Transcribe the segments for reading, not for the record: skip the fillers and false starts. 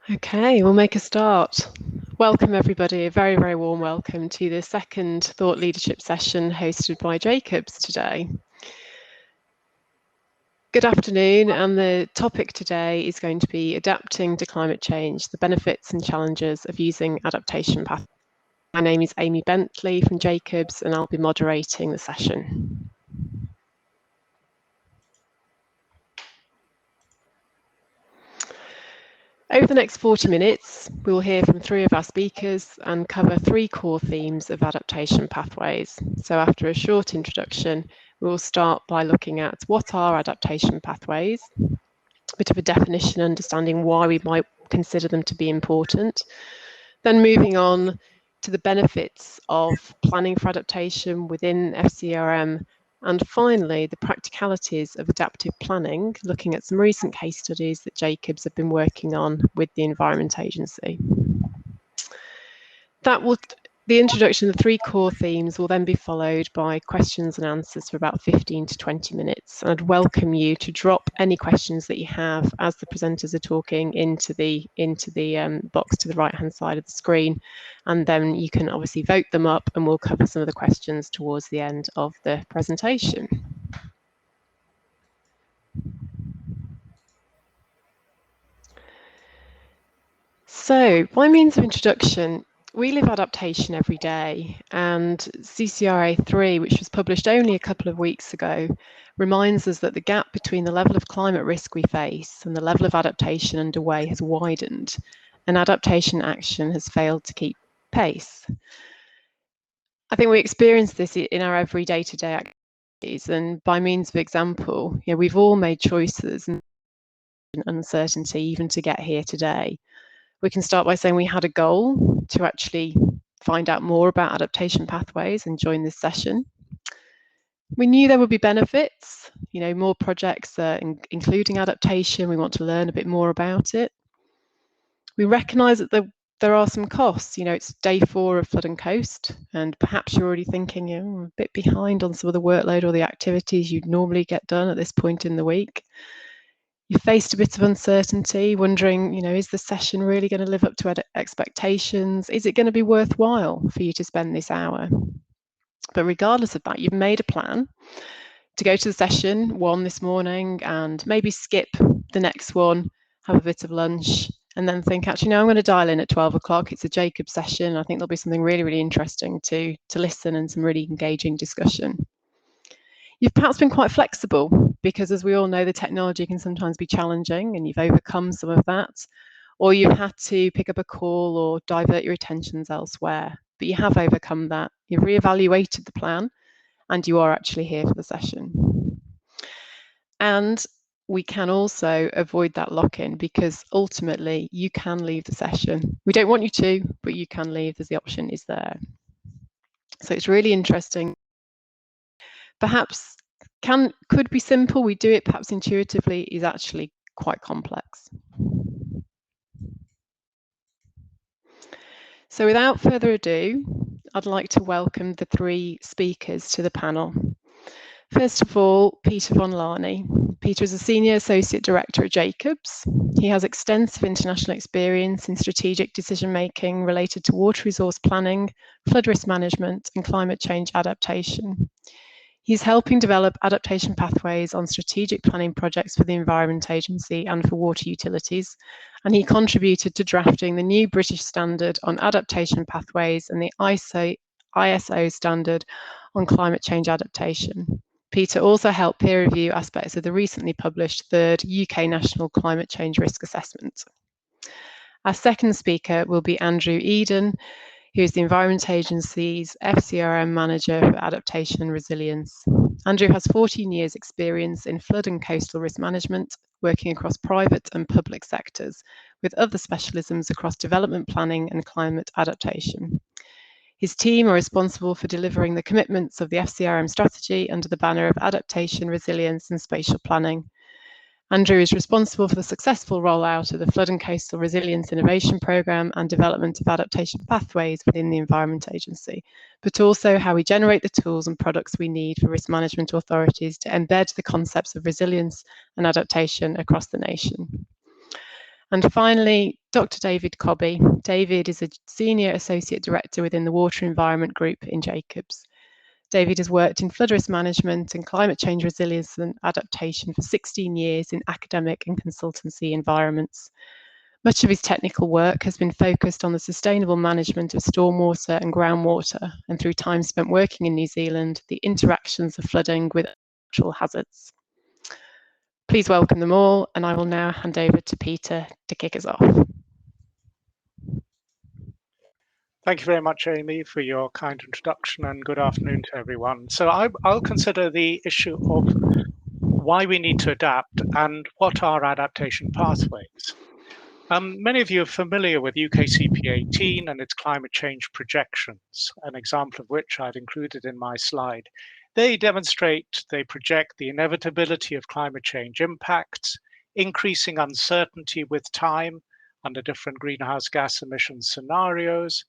Okay, we'll make a start. Welcome everybody, a very, very warm welcome to the second thought leadership session hosted by Jacobs today. Good afternoon, and the topic today is going to be adapting to climate change, the benefits and challenges of using adaptation pathways. My name is Amy Bentley from Jacobs, and I'll be moderating the session. Over the next 40 minutes, we will hear from three of our speakers and cover three core themes of adaptation pathways. So after a short introduction, we will start by looking at what are adaptation pathways, a bit of a definition, understanding why we might consider them to be important, then moving on to the benefits of planning for adaptation within FCERM, and finally, the practicalities of adaptive planning, looking at some recent case studies that Jacobs have been working on with the Environment Agency. The introduction of the three core themes will then be followed by questions and answers for about 15 to 20 minutes. And I'd welcome you to drop any questions that you have as the presenters are talking into the box to the right-hand side of the screen. And then you can obviously vote them up, and we'll cover some of the questions towards the end of the presentation. So, by means of introduction, we live adaptation every day, and CCRA 3, which was published only a couple of weeks ago, reminds us that the gap between the level of climate risk we face and the level of adaptation underway has widened, and adaptation action has failed to keep pace. I think we experience this in our every day-to-day activities, and by means of example, we've all made choices and uncertainty even to get here today. We can start by saying we had a goal to actually find out more about adaptation pathways and join this session. We knew there would be benefits, more projects including adaptation. We want to learn a bit more about it. We recognise that there are some costs. It's day 4 of Flood and Coast, and perhaps you're already thinking you're a bit behind on some of the workload or the activities you'd normally get done at this point in the week. You faced a bit of uncertainty, wondering, is the session really going to live up to expectations? Is it going to be worthwhile for you to spend this hour? But regardless of that, you've made a plan to go to the session 1 this morning and maybe skip the next one, have a bit of lunch, and then think, actually, I'm going to dial in at 12 o'clock. It's a Jacobs session. I think there'll be something really, really interesting to listen and some really engaging discussion. You've perhaps been quite flexible because, as we all know, the technology can sometimes be challenging, and you've overcome some of that, or you've had to pick up a call or divert your attentions elsewhere, but you have overcome that. You've reevaluated the plan, and you are actually here for the session. And we can also avoid that lock-in because ultimately you can leave the session. We don't want you to, but you can leave as the option is there. So it's really interesting. Perhaps could be simple, we do it perhaps intuitively, is actually quite complex. So without further ado, I'd like to welcome the three speakers to the panel. First of all, Peter Vonlani. Peter is a Senior Associate Director at Jacobs. He has extensive international experience in strategic decision-making related to water resource planning, flood risk management, and climate change adaptation. He's helping develop adaptation pathways on strategic planning projects for the Environment Agency and for water utilities, and he contributed to drafting the new British standard on adaptation pathways and the ISO standard on climate change adaptation. Peter also helped peer review aspects of the recently published third UK National Climate Change Risk Assessment. Our second speaker will be Andrew Eden, who is the Environment Agency's FCERM Manager for Adaptation and Resilience. Andrew has 14 years' experience in flood and coastal risk management, working across private and public sectors, with other specialisms across development planning and climate adaptation. His team are responsible for delivering the commitments of the FCERM strategy under the banner of adaptation, resilience, and spatial planning. Andrew is responsible for the successful rollout of the Flood and Coastal Resilience Innovation Programme and development of adaptation pathways within the Environment Agency, but also how we generate the tools and products we need for risk management authorities to embed the concepts of resilience and adaptation across the nation. And finally, Dr. David Cobby. David is a Senior Associate Director within the Water Environment Group in Jacobs. David has worked in flood risk management and climate change resilience and adaptation for 16 years in academic and consultancy environments. Much of his technical work has been focused on the sustainable management of stormwater and groundwater, and through time spent working in New Zealand, the interactions of flooding with natural hazards. Please welcome them all, and I will now hand over to Peter to kick us off. Thank you very much, Amy, for your kind introduction, and good afternoon to everyone. So I'll consider the issue of why we need to adapt and what are adaptation pathways. Many of you are familiar with UKCP 18 and its climate change projections, an example of which I've included in my slide. They project the inevitability of climate change impacts, increasing uncertainty with time under different greenhouse gas emissions scenarios,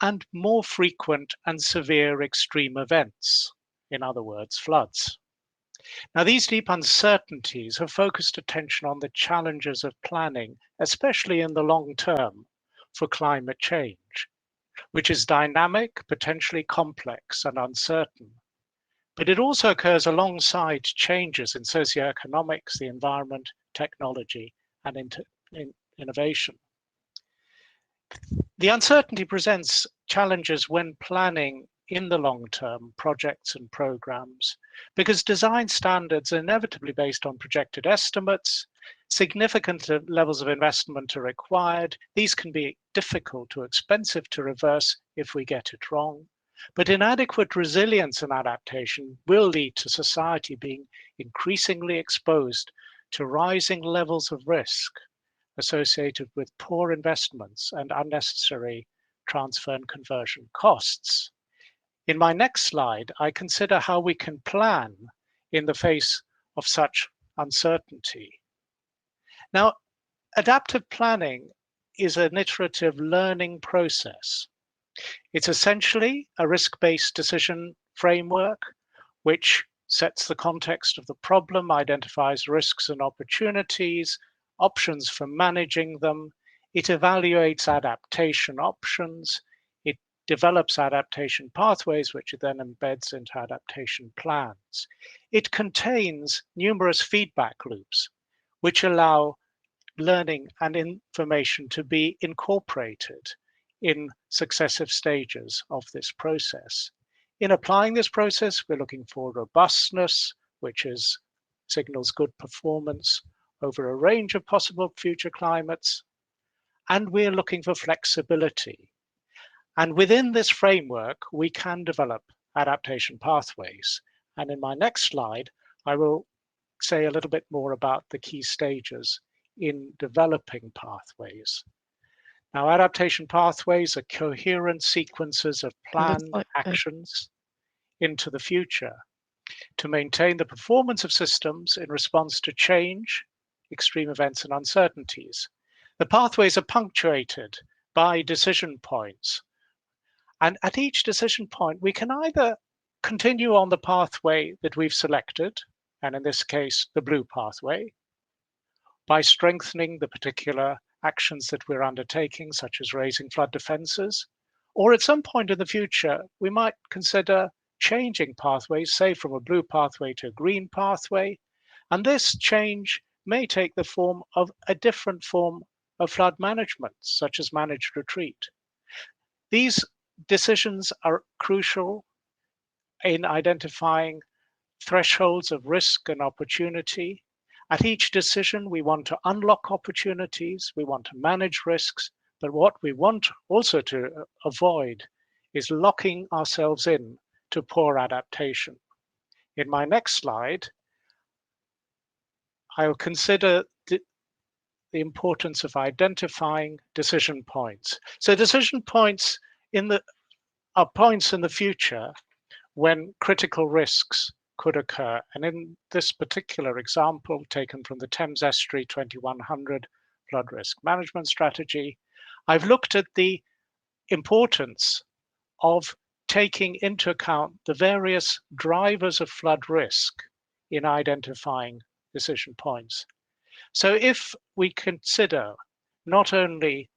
and more frequent and severe extreme events, in other words, floods. Now, these deep uncertainties have focused attention on the challenges of planning, especially in the long term, for climate change, which is dynamic, potentially complex, and uncertain. But it also occurs alongside changes in socioeconomics, the environment, technology, and innovation. The uncertainty presents challenges when planning in the long term projects and programs, because design standards are inevitably based on projected estimates, significant levels of investment are required. These can be difficult or expensive to reverse if we get it wrong. But inadequate resilience and adaptation will lead to society being increasingly exposed to rising levels of risk associated with poor investments and unnecessary transfer and conversion costs. In my next slide, I consider how we can plan in the face of such uncertainty. Now, adaptive planning is an iterative learning process. It's essentially a risk-based decision framework which sets the context of the problem, identifies risks and opportunities, options for managing them. It evaluates adaptation options. It develops adaptation pathways, which it then embeds into adaptation plans. It contains numerous feedback loops, which allow learning and information to be incorporated in successive stages of this process. In applying this process, we're looking for robustness, which signals good performance over a range of possible future climates, and we're looking for flexibility. And within this framework, we can develop adaptation pathways. And in my next slide, I will say a little bit more about the key stages in developing pathways. Now, adaptation pathways are coherent sequences of planned actions into the future to maintain the performance of systems in response to change, extreme events, and uncertainties. The pathways are punctuated by decision points. And at each decision point, we can either continue on the pathway that we've selected, and in this case, the blue pathway, by strengthening the particular actions that we're undertaking, such as raising flood defenses, or at some point in the future, we might consider changing pathways, say from a blue pathway to a green pathway, and this change may take the form of a different form of flood management, such as managed retreat. These decisions are crucial in identifying thresholds of risk and opportunity. At each decision, we want to unlock opportunities, we want to manage risks, but what we want also to avoid is locking ourselves in to poor adaptation. In my next slide, I will consider the importance of identifying decision points. So decision points are points in the future when critical risks could occur. And in this particular example, taken from the Thames Estuary 2100 flood risk management strategy, I've looked at the importance of taking into account the various drivers of flood risk in identifying decision points. So if we consider not only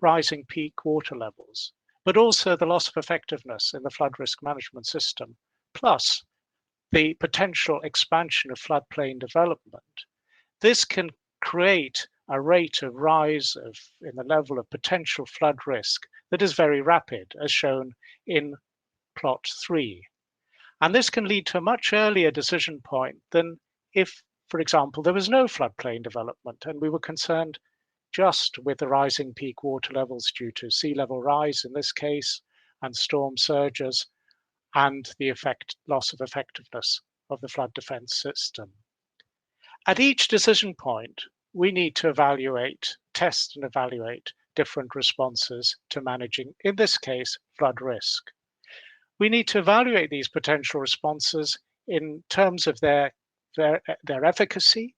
rising peak water levels, but also the loss of effectiveness in the flood risk management system, plus the potential expansion of floodplain development. This can create a rate of rise in the level of potential flood risk that is very rapid, as shown in plot 3. And this can lead to a much earlier decision point than if, for example, there was no floodplain development and we were concerned just with the rising peak water levels due to sea level rise in this case, and storm surges, and the loss of effectiveness of the flood defense system. At each decision point, we need to test and evaluate different responses to managing, in this case, flood risk. We need to evaluate these potential responses in terms of their efficacy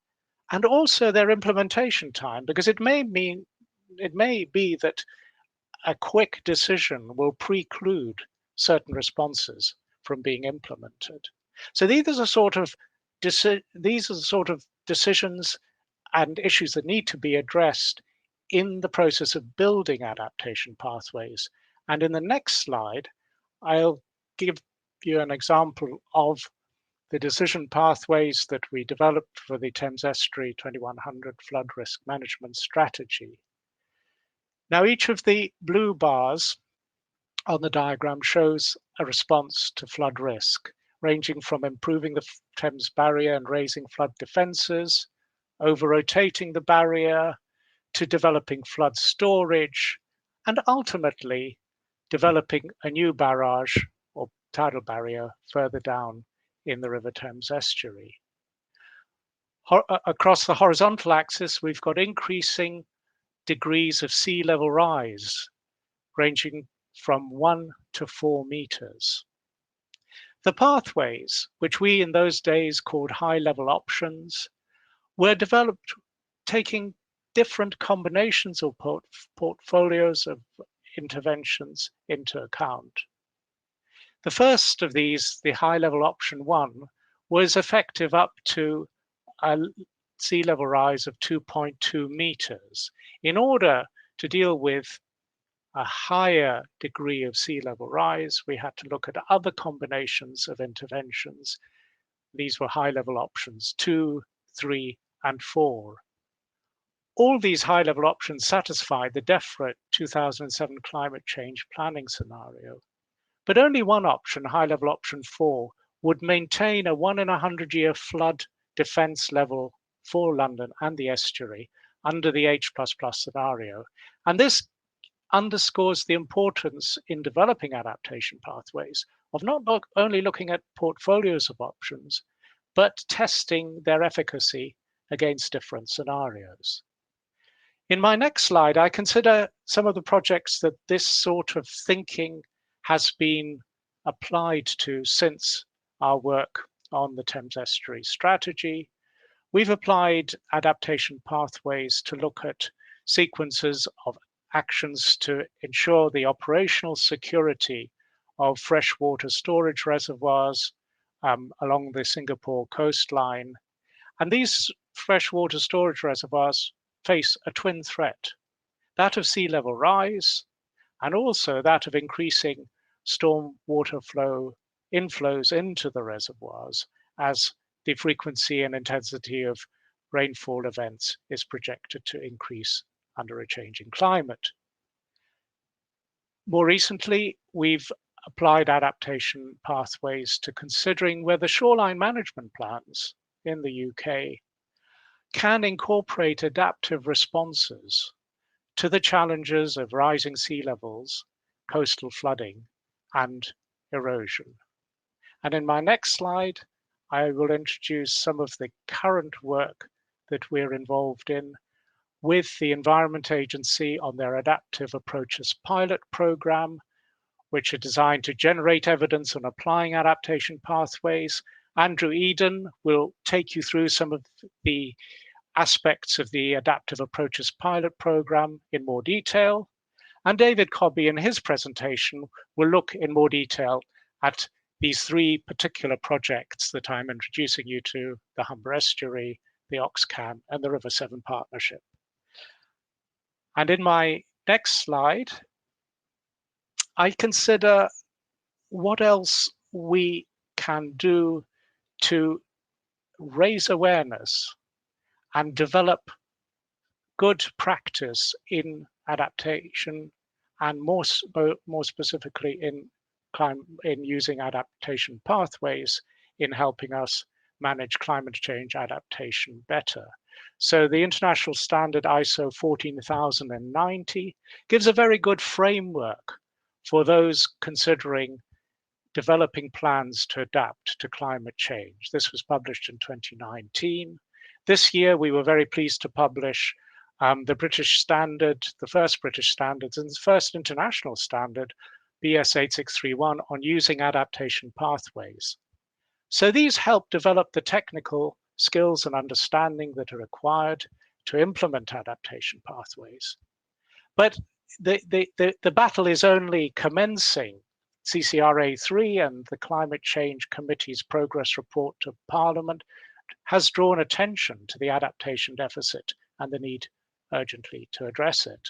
and also their implementation time, because it may be that a quick decision will preclude certain responses from being implemented. So these are the sort of decisions and issues that need to be addressed in the process of building adaptation pathways. And in the next slide, I'll give you an example of the decision pathways that we developed for the Thames Estuary 2100 flood risk management strategy. Now, each of the blue bars on the diagram shows a response to flood risk, ranging from improving the Thames barrier and raising flood defences, over-rotating the barrier, to developing flood storage, and ultimately developing a new barrage or tidal barrier further down in the River Thames estuary. Across the horizontal axis, we've got increasing degrees of sea level rise, ranging from 1 to 4 meters. The pathways, which we in those days called high-level options, were developed taking different combinations of portfolios of interventions into account. The first of these, the high-level option 1, was effective up to a sea level rise of 2.2 meters. In order to deal with a higher degree of sea level rise, we had to look at other combinations of interventions. These were high-level options 2, 3, and 4. All these high-level options satisfied the DEFRA 2007 climate change planning scenario. But only one option, high-level option 4, would maintain a 1 in 100-year flood defense level for London and the estuary under the H++ scenario. And this underscores the importance in developing adaptation pathways of not only looking at portfolios of options, but testing their efficacy against different scenarios. In my next slide, I consider some of the projects that this sort of thinking has been applied to since our work on the Thames Estuary strategy. We've applied adaptation pathways to look at sequences of actions to ensure the operational security of freshwater storage reservoirs along the Singapore coastline. And these freshwater storage reservoirs face a twin threat, that of sea level rise, and also that of increasing storm water inflows into the reservoirs as the frequency and intensity of rainfall events is projected to increase under a changing climate. More recently, we've applied adaptation pathways to considering whether shoreline management plans in the UK can incorporate adaptive responses to the challenges of rising sea levels, coastal flooding, and erosion. And in my next slide, I will introduce some of the current work that we're involved in with the Environment Agency on their Adaptive Approaches pilot program, which are designed to generate evidence on applying adaptation pathways. Andrew Eden will take you through some of the aspects of the Adaptive Approaches pilot program in more detail. And David Cobby in his presentation will look in more detail at these 3 particular projects that I'm introducing you to: the Humber Estuary, the Oxcan, and the River Severn Partnership. And in my next slide, I consider what else we can do to raise awareness and develop good practice in adaptation, and more specifically in using adaptation pathways in helping us manage climate change adaptation better. So the international standard ISO 14090 gives a very good framework for those considering developing plans to adapt to climate change. This was published in 2019. This year, we were very pleased to publish the British standard, the first British standards, and the first international standard, BS 8631, on using adaptation pathways. So these help develop the technical skills and understanding that are required to implement adaptation pathways. But the battle is only commencing. CCRA3 and the Climate Change Committee's progress report to Parliament has drawn attention to the adaptation deficit and the need urgently to address it.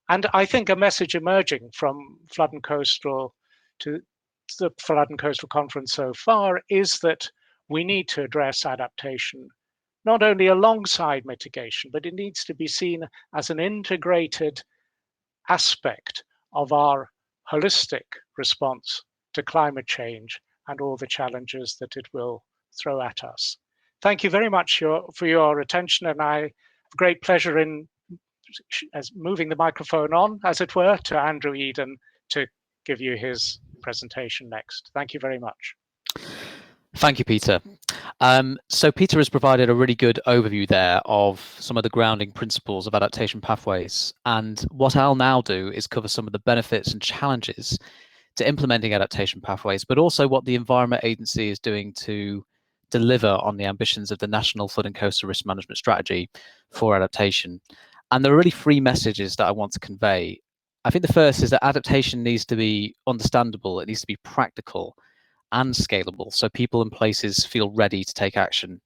And I think a message emerging from Flood and Coastal to the Flood and Coastal Conference so far is that we need to address adaptation not only alongside mitigation, but it needs to be seen as an integrated aspect of our holistic response to climate change and all the challenges that it will throw at us. Thank you very much for your attention, and I have great pleasure in moving the microphone on, as it were, to Andrew Eden to give you his presentation next. Thank you very much. Thank you, Peter. So Peter has provided a really good overview there of some of the grounding principles of adaptation pathways. And what I'll now do is cover some of the benefits and challenges to implementing adaptation pathways, but also what the Environment Agency is doing to deliver on the ambitions of the National Flood and Coastal Risk Management Strategy for adaptation. And there are really three messages that I want to convey. I think the first is that adaptation needs to be understandable, it needs to be practical and scalable, so people and places feel ready to take action.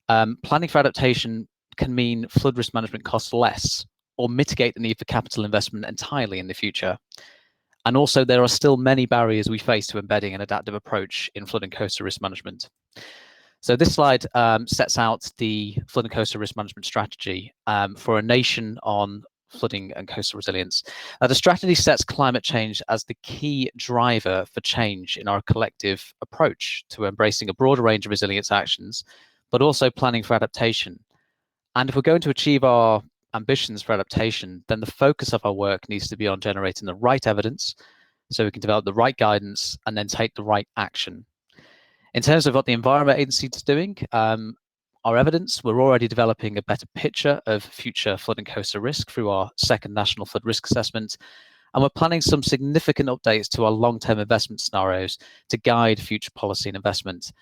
Planning for adaptation can mean flood risk management costs less or mitigate the need for capital investment entirely in the future. And also, there are still many barriers we face to embedding an adaptive approach in flood and coastal risk management. So this slide sets out the flood and coastal risk management strategy for a nation on flooding and coastal resilience. The strategy sets climate change as the key driver for change in our collective approach to embracing a broader range of resilience actions, but also planning for adaptation. And if we're going to achieve our ambitions for adaptation, then the focus of our work needs to be on generating the right evidence so we can develop the right guidance and then take the right action. In terms of what the Environment Agency is doing, our evidence, we're already developing a better picture of future flood and coastal risk through our second National Flood Risk Assessment, and we're planning some significant updates to our long-term investment scenarios to guide future policy and investment,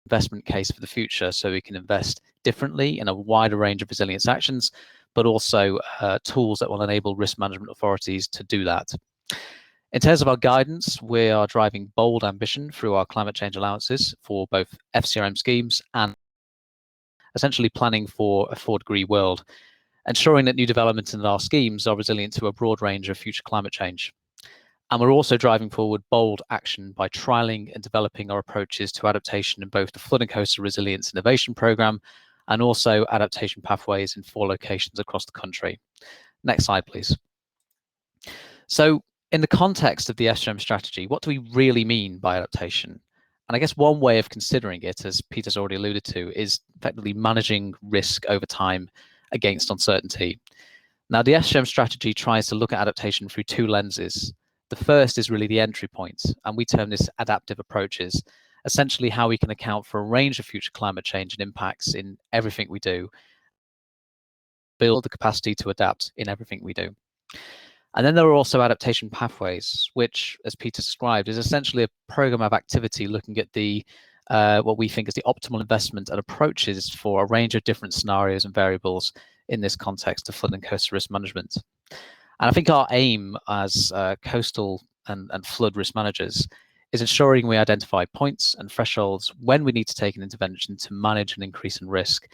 investment case for the future, so we can invest differently in a wider range of resilience actions, but also tools that will enable risk management authorities to do that. In terms of our guidance, we are driving bold ambition through our climate change allowances for both FCERM schemes and essentially planning for a 4-degree world, ensuring that new developments in our schemes are resilient to a broad range of future climate change. And we're also driving forward bold action by trialling and developing our approaches to adaptation in both the Flood and Coastal Resilience Innovation Programme and also adaptation pathways in 4 locations across the country. Next slide, please. So, in the context of the FCERM strategy, what do we really mean by adaptation? And I guess one way of considering it, as Peter's already alluded to, is effectively managing risk over time against uncertainty. Now, the FCERM strategy tries to look at adaptation through 2 lenses. The first is really the entry point, and we term this adaptive approaches, essentially how we can account for a range of future climate change and impacts in everything we do, build the capacity to adapt in everything we do. And then there are also adaptation pathways, which, as Peter described, is essentially a program of activity looking at the what we think is the optimal investment and approaches for a range of different scenarios and variables in this context of flood and coastal risk management. And I think our aim as coastal and flood risk managers is ensuring we identify points and thresholds when we need to take an intervention to manage an increase in risk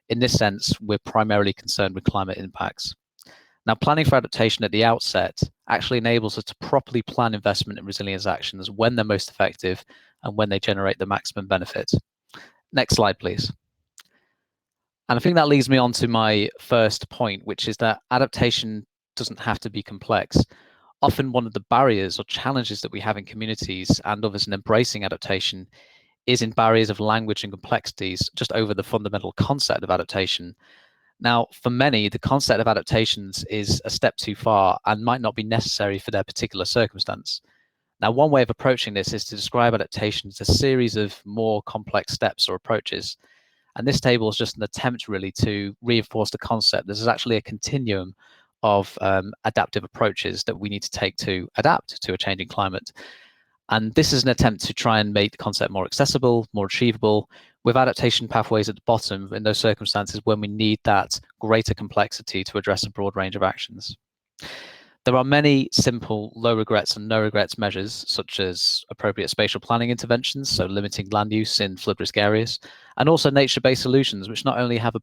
In this sense, we're primarily concerned with climate impacts. Now, planning for adaptation at the outset actually enables us to properly plan investment in resilience actions when they're most effective and when they generate the maximum benefit. Next slide, please. And I think that leads me on to my first point, which is that adaptation doesn't have to be complex. Often one of the barriers or challenges that we have in communities and others in embracing adaptation is in barriers of language and complexities just over the fundamental concept of adaptation. Now, for many, the concept of adaptations is a step too far and might not be necessary for their particular circumstance. Now, one way of approaching this is to describe adaptation as a series of more complex steps or approaches. And this table is just an attempt really to reinforce the concept. This is actually a continuum of adaptive approaches that we need to take to adapt to a changing climate. And this is an attempt to try and make the concept more accessible, more achievable, with adaptation pathways at the bottom in those circumstances when we need that greater complexity to address a broad range of actions. There are many simple low regrets and no regrets measures, such as appropriate spatial planning interventions, so limiting land use in flood risk areas, and also nature-based solutions, which not only have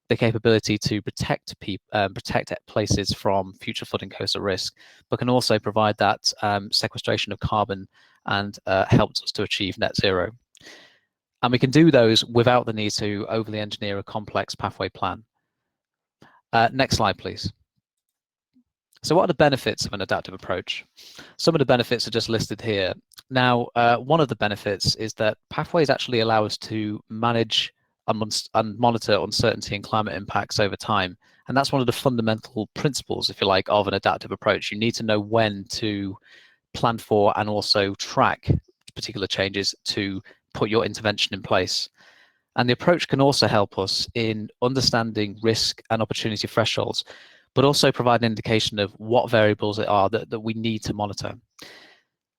the capability to protect places from future flood and coastal risk, but can also provide that sequestration of carbon and helps us to achieve net zero. And we can do those without the need to overly engineer a complex pathway plan. Next slide, please. So what are the benefits of an adaptive approach? Some of the benefits are just listed here. Now, one of the benefits is that pathways actually allow us to manage and monitor uncertainty and climate impacts over time. And that's one of the fundamental principles, if you like, of an adaptive approach. You need to know when to plan for and also track particular changes to put your intervention in place. And the approach can also help us in understanding risk and opportunity thresholds, but also provide an indication of what variables it are that we need to monitor.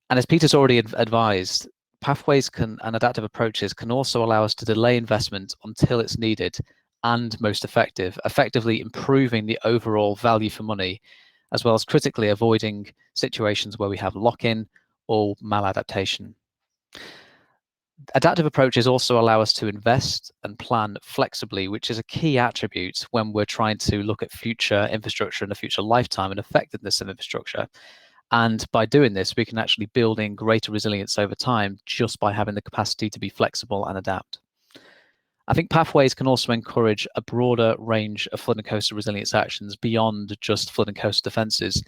And as Peter's already advised, pathways and adaptive approaches can also allow us to delay investment until it's needed and most effective, effectively improving the overall value for money, as well as critically avoiding situations where we have lock-in or maladaptation. Adaptive approaches also allow us to invest and plan flexibly, which is a key attribute when we're trying to look at future infrastructure and the future lifetime and effectiveness of infrastructure. And by doing this, we can actually build in greater resilience over time just by having the capacity to be flexible and adapt. I think pathways can also encourage a broader range of flood and coastal resilience actions beyond just flood and coastal defences.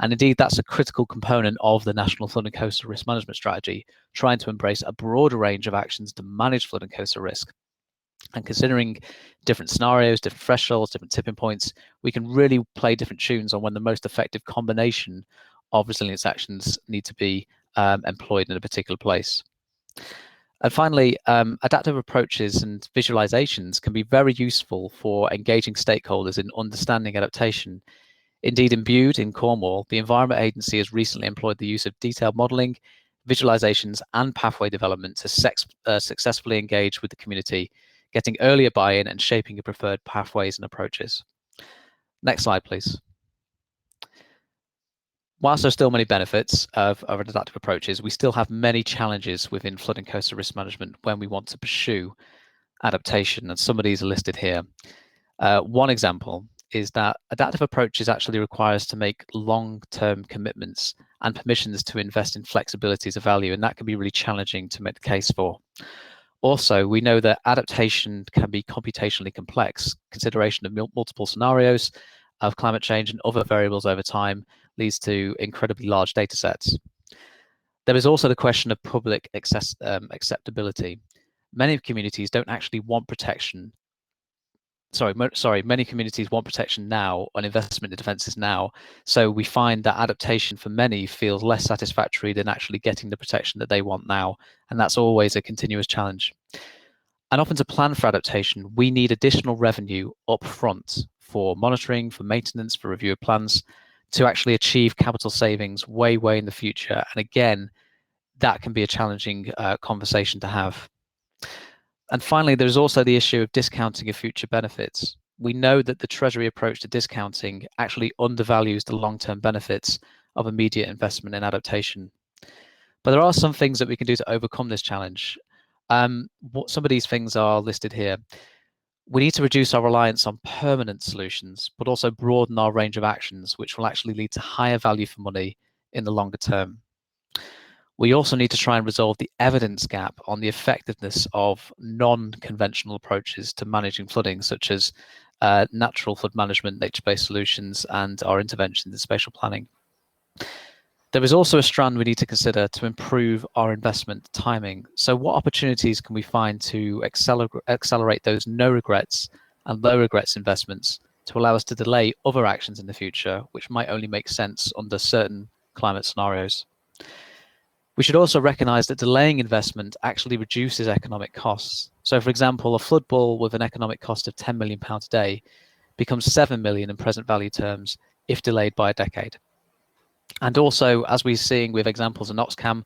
And indeed, that's a critical component of the National Flood and Coastal Risk Management Strategy, trying to embrace a broader range of actions to manage flood and coastal risk. And considering different scenarios, different thresholds, different tipping points, we can really play different tunes on when the most effective combination of resilience actions need to be employed in a particular place. And finally, adaptive approaches and visualizations can be very useful for engaging stakeholders in understanding adaptation. Indeed, in Bude in Cornwall, the Environment Agency has recently employed the use of detailed modelling, visualizations and pathway development to successfully engage with the community, getting earlier buy-in and shaping your preferred pathways and approaches. Next slide, please. Whilst there are still many benefits of adaptive approaches, we still have many challenges within flood and coastal risk management when we want to pursue adaptation, and some of these are listed here. One example is that adaptive approaches actually require us to make long-term commitments and permissions to invest in flexibilities of value, and that can be really challenging to make the case for. Also, we know that adaptation can be computationally complex. Consideration of multiple scenarios of climate change and other variables over time leads to incredibly large data sets. There is also the question of public acceptability. Many communities don't actually want protection. Many communities want protection now and investment in defences now. So we find that adaptation for many feels less satisfactory than actually getting the protection that they want now. And that's always a continuous challenge. And often to plan for adaptation, we need additional revenue up front for monitoring, for maintenance, for review of plans to actually achieve capital savings way in the future. And again, that can be a challenging conversation to have. And finally, there's also the issue of discounting of future benefits. We know that the Treasury approach to discounting actually undervalues the long-term benefits of immediate investment in adaptation. But there are some things that we can do to overcome this challenge. Some of these things are listed here. We need to reduce our reliance on permanent solutions, but also broaden our range of actions, which will actually lead to higher value for money in the longer term. We also need to try and resolve the evidence gap on the effectiveness of non-conventional approaches to managing flooding, such as natural flood management, nature-based solutions, and our interventions in spatial planning. There is also a strand we need to consider to improve our investment timing. So what opportunities can we find to accelerate those no regrets and low regrets investments to allow us to delay other actions in the future, which might only make sense under certain climate scenarios? We should also recognise that delaying investment actually reduces economic costs. So for example, a flood ball with an economic cost of £10 million a day becomes 7 million in present value terms if delayed by a decade. And also, as we're seeing with examples in Oxcam,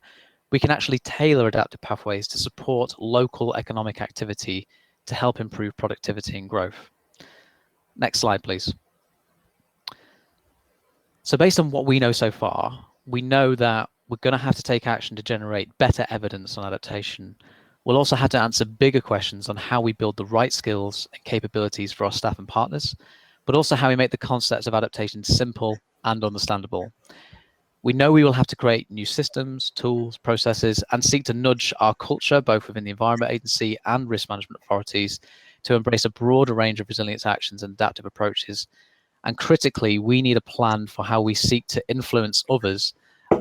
we can actually tailor adaptive pathways to support local economic activity to help improve productivity and growth. Next slide, please. So based on what we know so far, we know that we're going to have to take action to generate better evidence on adaptation. We'll also have to answer bigger questions on how we build the right skills and capabilities for our staff and partners, but also how we make the concepts of adaptation simple and understandable. We know we will have to create new systems, tools, processes, and seek to nudge our culture, both within the Environment Agency and risk management authorities, to embrace a broader range of resilience actions and adaptive approaches. And critically, we need a plan for how we seek to influence others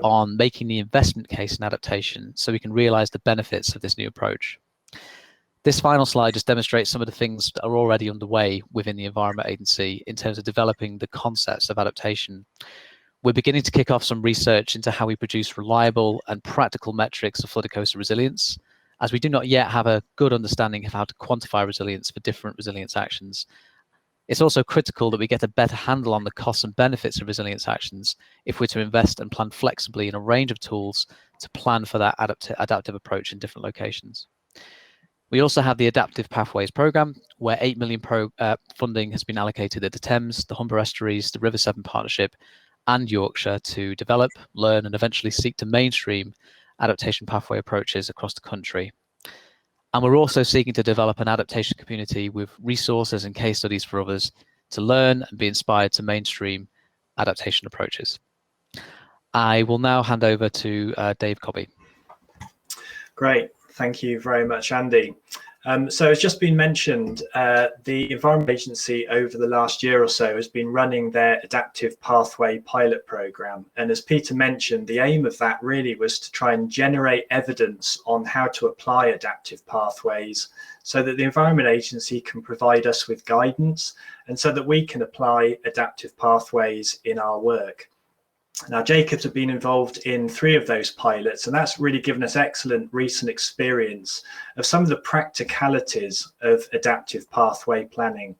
on making the investment case in adaptation so we can realize the benefits of this new approach. This final slide just demonstrates some of the things that are already underway within the Environment Agency in terms of developing the concepts of adaptation. We're beginning to kick off some research into how we produce reliable and practical metrics of flooded coastal resilience, as we do not yet have a good understanding of how to quantify resilience for different resilience actions. It's also critical that we get a better handle on the costs and benefits of resilience actions if we're to invest and plan flexibly in a range of tools to plan for that adaptive approach in different locations. We also have the Adaptive Pathways programme, where £8 million funding has been allocated at the Thames, the Humber Estuaries, the River Severn Partnership, and Yorkshire to develop, learn, and eventually seek to mainstream adaptation pathway approaches across the country. And we're also seeking to develop an adaptation community with resources and case studies for others to learn and be inspired to mainstream adaptation approaches. I will now hand over to Dave Cobby. Great, thank you very much, Andy. So it's just been mentioned, the Environment Agency over the last year or so has been running their Adaptive Pathway pilot programme. And as Peter mentioned, the aim of that really was to try and generate evidence on how to apply adaptive pathways so that the Environment Agency can provide us with guidance and so that we can apply adaptive pathways in our work. Now, Jacobs have been involved in 3 of those pilots, and that's really given us excellent recent experience of some of the practicalities of adaptive pathway planning.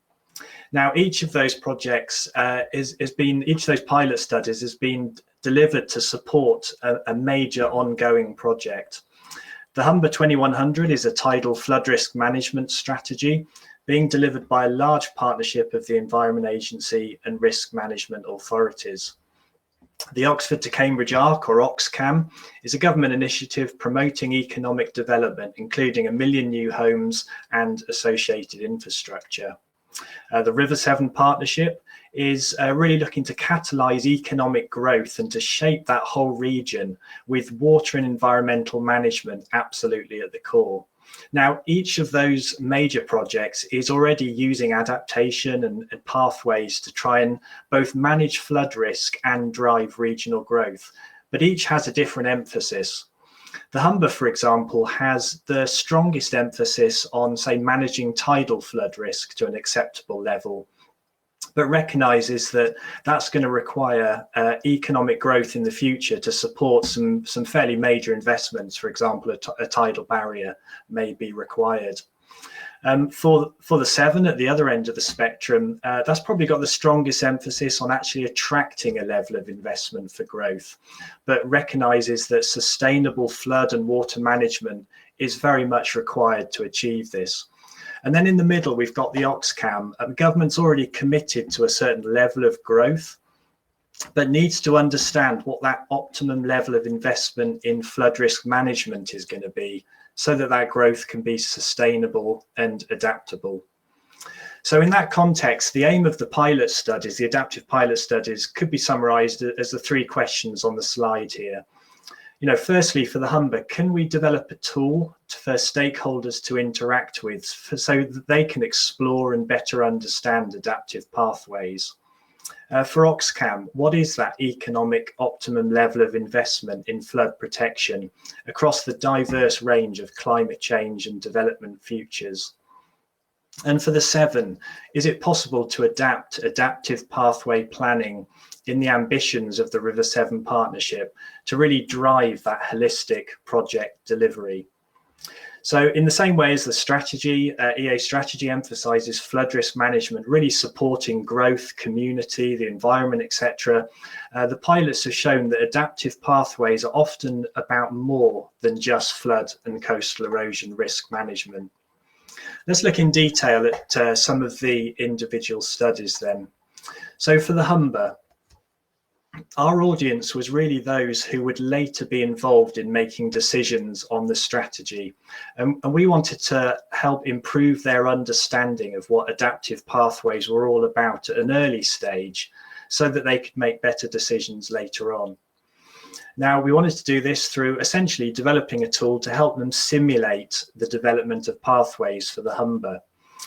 Now, each of those projects each of those pilot studies has been delivered to support a major ongoing project. The Humber 2100 is a tidal flood risk management strategy being delivered by a large partnership of the Environment Agency and risk management authorities. The Oxford to Cambridge ARC, or Oxcam, is a government initiative promoting economic development, including 1 million new homes and associated infrastructure. The River Severn Partnership is really looking to catalyse economic growth and to shape that whole region with water and environmental management absolutely at the core. Now, each of those major projects is already using adaptation and pathways to try and both manage flood risk and drive regional growth, but each has a different emphasis. The Humber, for example, has the strongest emphasis on, say, managing tidal flood risk to an acceptable level, but recognises that that's going to require economic growth in the future to support some fairly major investments. For example, a tidal barrier may be required. For the Severn at the other end of the spectrum, that's probably got the strongest emphasis on actually attracting a level of investment for growth, but recognises that sustainable flood and water management is very much required to achieve this. And then in the middle, we've got the Oxcam. Government's already committed to a certain level of growth, but needs to understand what that optimum level of investment in flood risk management is going to be so that that growth can be sustainable and adaptable. So in that context, the aim of the pilot studies, the adaptive pilot studies, could be summarized as the 3 questions on the slide here. Firstly, for the Humber, can we develop a tool for stakeholders to interact with so that they can explore and better understand adaptive pathways? For Oxcam, what is that economic optimum level of investment in flood protection across the diverse range of climate change and development futures? And for the 7, is it possible to adapt adaptive pathway planning in the ambitions of the River Severn Partnership to really drive that holistic project delivery? So in the same way as the strategy, EA strategy emphasizes flood risk management, really supporting growth, community, the environment, etc. The pilots have shown that adaptive pathways are often about more than just flood and coastal erosion risk management. Let's look in detail at some of the individual studies then. So for the Humber, our audience was really those who would later be involved in making decisions on the strategy. And we wanted to help improve their understanding of what adaptive pathways were all about at an early stage so that they could make better decisions later on. Now, we wanted to do this through essentially developing a tool to help them simulate the development of pathways for the Humber.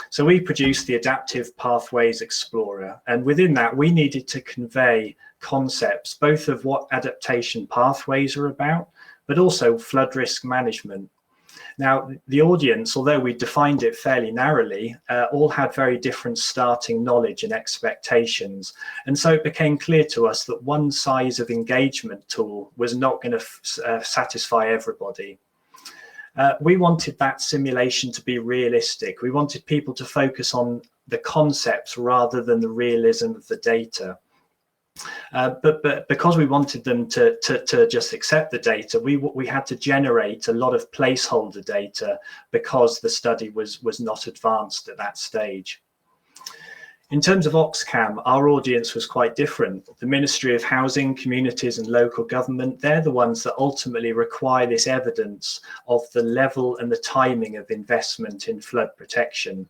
So we produced the Adaptive Pathways Explorer, and within that we needed to convey concepts both of what adaptation pathways are about, but also flood risk management. Now, the audience, although we defined it fairly narrowly, all had very different starting knowledge and expectations. And so it became clear to us that one size of engagement tool was not going to satisfy everybody. We wanted that simulation to be realistic. We wanted people to focus on the concepts rather than the realism of the data. But because we wanted them to just accept the data, we had to generate a lot of placeholder data because the study was not advanced at that stage. In terms of Oxcam, our audience was quite different. The Ministry of Housing, Communities and Local Government, they're the ones that ultimately require this evidence of the level and the timing of investment in flood protection.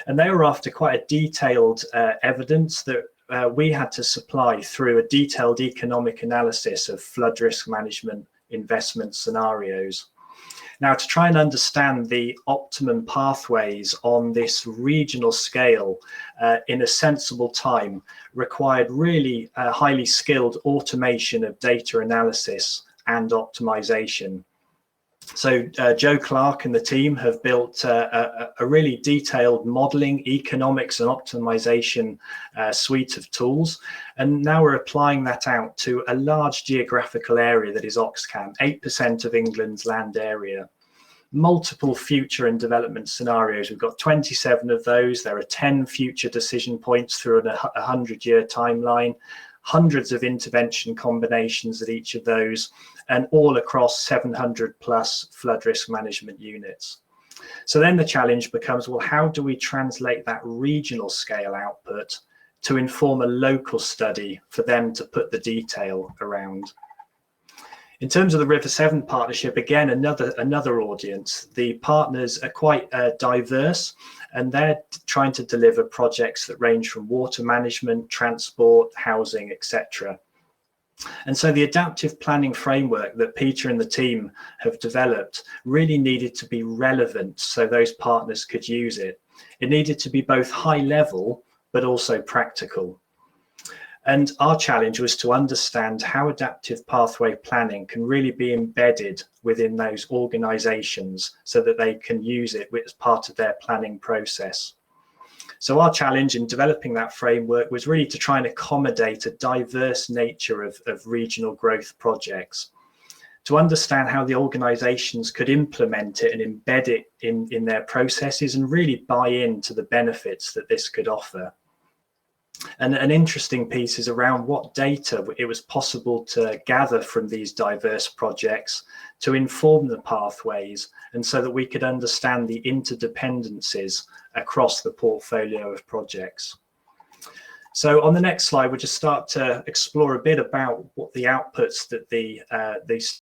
And they were after quite a detailed evidence that we had to supply through a detailed economic analysis of flood risk management investment scenarios. Now, to try and understand the optimum pathways on this regional scale in a sensible time required really highly skilled automation of data analysis and optimization. So Joe Clark and the team have built a really detailed modeling, economics and optimization suite of tools. And now we're applying that out to a large geographical area that is Oxcam, 8% of England's land area. Multiple future and development scenarios. We've got 27 of those. There are 10 future decision points through a 100-year timeline. Hundreds of intervention combinations at each of those, and all across 700 plus flood risk management units. So then the challenge becomes, well, how do we translate that regional scale output to inform a local study for them to put the detail around? In terms of the River Severn Partnership, again, another audience. The partners are quite diverse, and they're trying to deliver projects that range from water management, transport, housing, etc. And so the adaptive planning framework that Peter and the team have developed really needed to be relevant so those partners could use it. It needed to be both high level, but also practical. And our challenge was to understand how adaptive pathway planning can really be embedded within those organizations so that they can use it as part of their planning process. So our challenge in developing that framework was really to try and accommodate a diverse nature of regional growth projects, to understand how the organizations could implement it and embed it in their processes and really buy into the benefits that this could offer. And an interesting piece is around what data it was possible to gather from these diverse projects to inform the pathways, and so that we could understand the interdependencies across the portfolio of projects. So on the next slide, we'll just start to explore a bit about what the outputs that these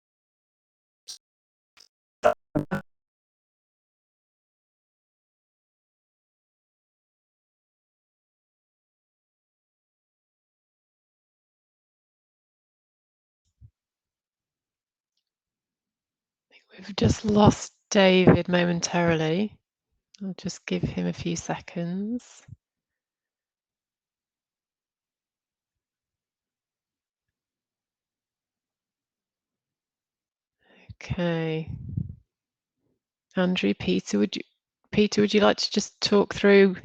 We've just lost David momentarily. I'll just give him a few seconds. Okay. Andrew, Peter, would you like to just talk through,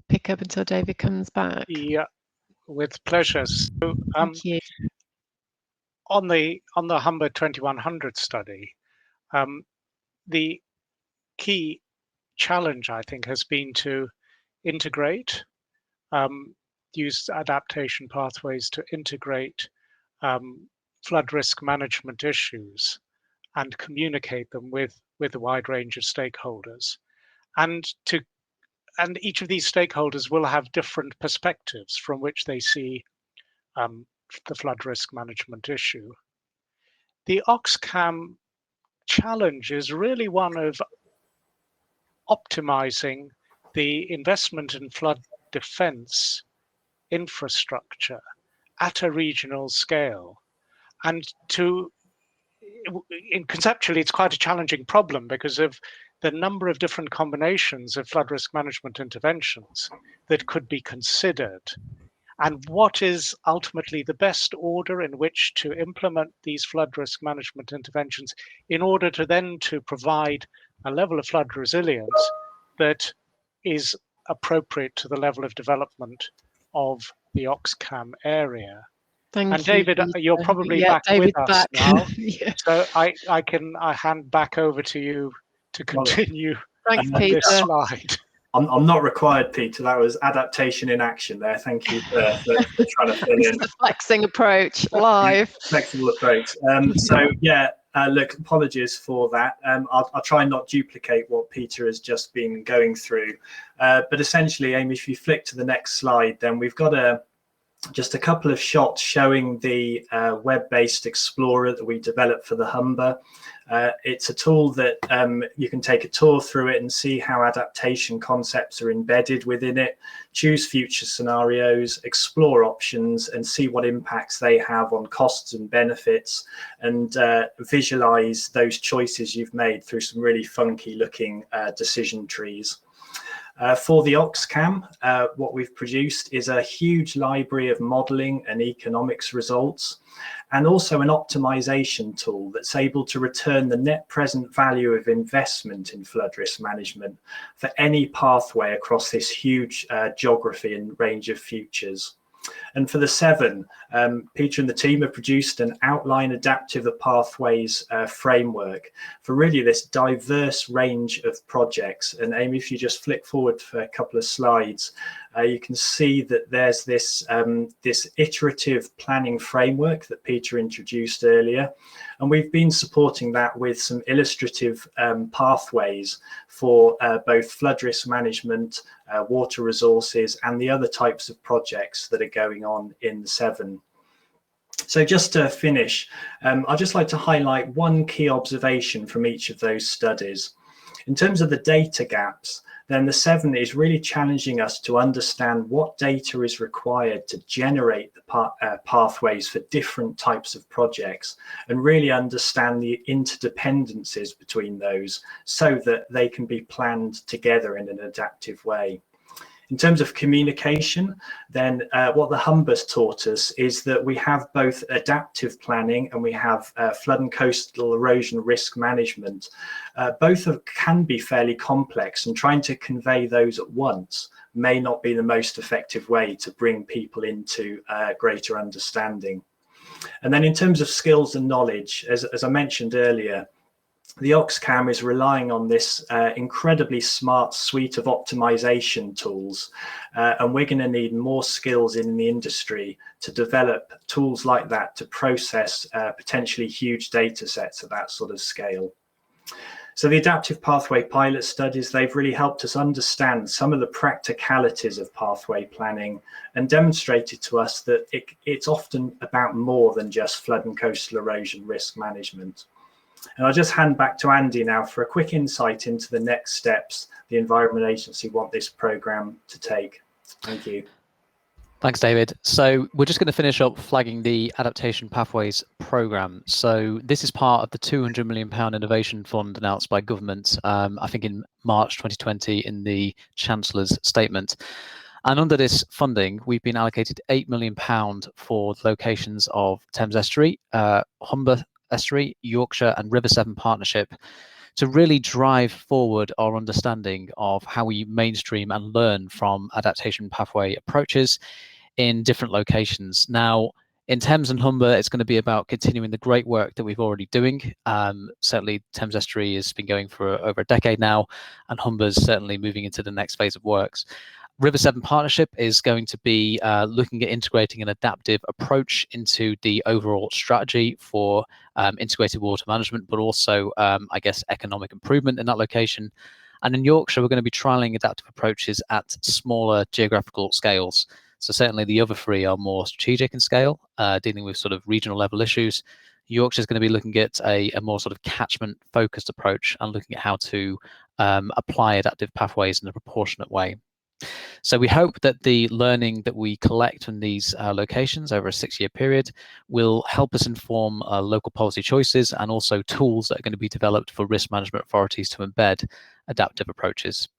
pick up until David comes back? Yeah, with pleasure. So, Thank you. on the Humber 2100 study, the key challenge, I think, has been to integrate, use adaptation pathways to integrate flood risk management issues and communicate them with a wide range of stakeholders. And each of these stakeholders will have different perspectives from which they see the flood risk management issue. The OxCam challenge is really one of optimizing the investment in flood defense infrastructure at a regional scale. And conceptually, it's quite a challenging problem because of the number of different combinations of flood risk management interventions that could be considered, and what is ultimately the best order in which to implement these flood risk management interventions in order to then to provide a level of flood resilience that is appropriate to the level of development of the OxCam area. Thank you, David, Peter. you're probably Yeah, back David's with us back. now. Yeah. So I hand back over to you to continue Thanks, on Peter. this slide. I'm not required, Peter. That was adaptation in action there. Thank you for trying to fill This in. is the flexing approach live. Flexible approach. So yeah, look, apologies for that. I'll try and not duplicate what Peter has just been going through. But essentially, Amy, if you flick to the next slide, then we've got just a couple of shots showing the web-based explorer that we developed for the Humber. It's a tool that you can take a tour through it and see how adaptation concepts are embedded within it, choose future scenarios, explore options, and see what impacts they have on costs and benefits, and visualize those choices you've made through some really funky looking decision trees. For the OxCam, what we've produced is a huge library of modeling and economics results, and also an optimization tool that's able to return the net present value of investment in flood risk management for any pathway across this huge geography and range of futures. And for the 7, Peter and the team have produced an outline adaptive pathways framework for really this diverse range of projects. And Amy, if you just flick forward for a couple of slides, you can see that there's this iterative planning framework that Peter introduced earlier. And we've been supporting that with some illustrative pathways for both flood risk management, water resources, and the other types of projects that are going on in the 7. So just to finish, I'd just like to highlight one key observation from each of those studies. In terms of the data gaps, then the 7 is really challenging us to understand what data is required to generate the pathways for different types of projects, and really understand the interdependencies between those so that they can be planned together in an adaptive way. In terms of communication, then what the Humber's taught us is that we have both adaptive planning and we have flood and coastal erosion risk management. Both can be fairly complex, and trying to convey those at once may not be the most effective way to bring people into greater understanding. And then in terms of skills and knowledge, as I mentioned earlier, the OxCam is relying on this incredibly smart suite of optimization tools, and we're going to need more skills in the industry to develop tools like that to process potentially huge data sets at that sort of scale. So the adaptive pathway pilot studies, they've really helped us understand some of the practicalities of pathway planning and demonstrated to us that it's often about more than just flood and coastal erosion risk management. And I'll just hand back to Andy now for a quick insight into the next steps the Environment Agency want this programme to take. Thank you. Thanks, David. So we're just going to finish up flagging the Adaptation Pathways programme. So this is part of the £200 million Innovation Fund announced by government, I think in March 2020 in the Chancellor's statement. And under this funding, we've been allocated £8 million for the locations of Thames Estuary, Humber Estuary, Yorkshire and River Severn Partnership to really drive forward our understanding of how we mainstream and learn from adaptation pathway approaches in different locations. Now, in Thames and Humber, it's going to be about continuing the great work that we've already doing. Certainly, Thames Estuary has been going for over a decade now, and Humber's certainly moving into the next phase of works. River Severn Partnership is going to be looking at integrating an adaptive approach into the overall strategy for integrated water management, but also, I guess, economic improvement in that location. And in Yorkshire, we're going to be trialling adaptive approaches at smaller geographical scales. So certainly the other three are more strategic in scale, dealing with sort of regional level issues. Yorkshire is going to be looking at a more sort of catchment focused approach and looking at how to apply adaptive pathways in a proportionate way. So we hope that the learning that we collect from these locations over a 6-year period will help us inform local policy choices and also tools that are going to be developed for risk management authorities to embed adaptive approaches.